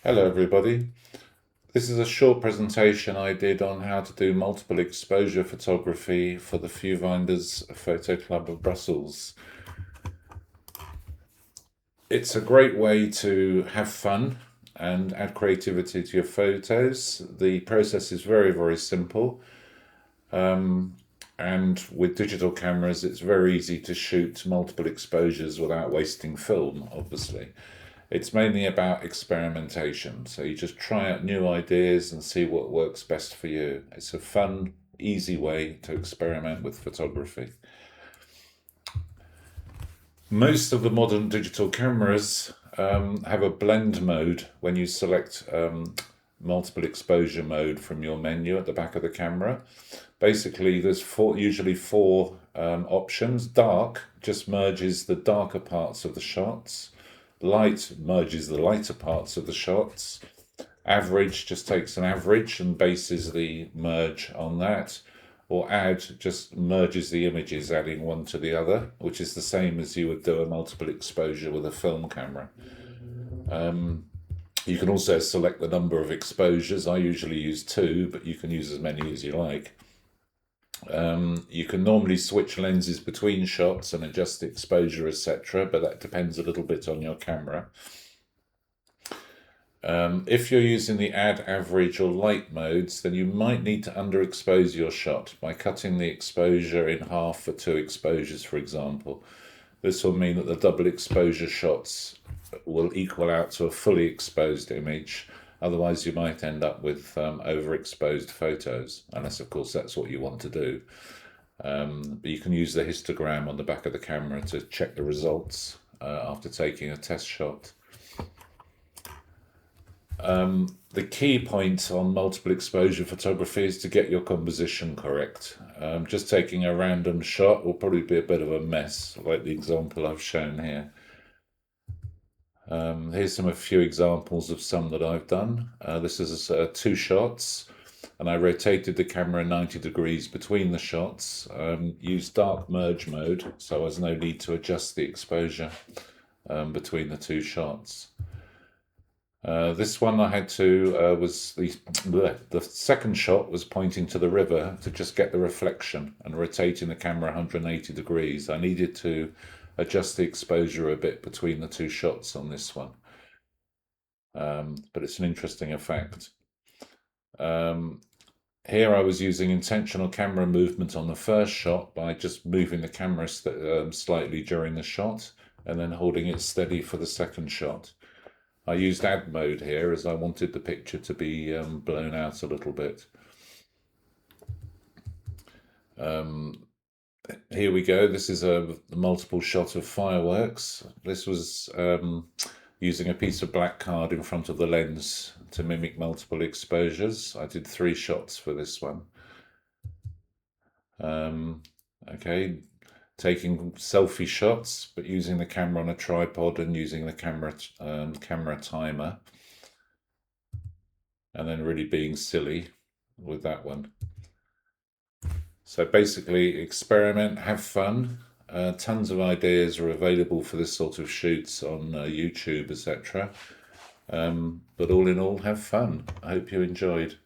Hello everybody. This is a short presentation I did on how to do multiple exposure photography for the Viewfinders Photo Club of Brussels. It's a great way to have fun and add creativity to your photos. The process is very simple. And with digital cameras, it's very easy to shoot multiple exposures without wasting film, obviously. It's mainly about experimentation. So you just try out new ideas and see what works best for you. It's a fun, easy way to experiment with photography. Most of the modern digital cameras have a blend mode when you select multiple exposure mode from your menu at the back of the camera. Basically, there's usually four options. Dark just merges the darker parts of the shots. Light merges the lighter parts of the shots. Average just takes an average and bases the merge on that. Or add just merges the images, adding one to the other, which is the same as you would do a multiple exposure with a film camera. You can also select the number of exposures. I usually use two, but you can use as many as you like. You can normally switch lenses between shots and adjust the exposure, etc., but that depends a little bit on your camera. If you're using the add, average, or light modes, then you might need to underexpose your shot by cutting the exposure in half for two exposures, for example. This will mean that the double exposure shots will equal out to a fully exposed image. Otherwise, you might end up with overexposed photos, unless, of course, that's what you want to do. But you can use the histogram on the back of the camera to check the results after taking a test shot. The key point on multiple exposure photography is to get your composition correct. Just taking a random shot will probably be a bit of a mess, like the example I've shown here. Here's a few examples of some that I've done. This is two shots, and I rotated the camera 90 degrees between the shots. Used dark merge mode, so there's no need to adjust the exposure between the two shots. This one I had to was the second shot was pointing to the river to just get the reflection and rotating the camera 180 degrees. I needed to adjust the exposure a bit between the two shots on this one, but it's an interesting effect. Here I was using intentional camera movement on the first shot by just moving the camera slightly during the shot and then holding it steady for the second shot. I used add mode here as I wanted the picture to be blown out a little bit. Here we go. This is a multiple shot of fireworks. This was using a piece of black card in front of the lens to mimic multiple exposures. I did 3 shots for this one. Okay, taking selfie shots, but using the camera on a tripod and using the camera timer, and then really being silly with that one. So basically, experiment, have fun. Tons of ideas are available for this sort of shoots on YouTube, etc. But all in all, have fun. I hope you enjoyed.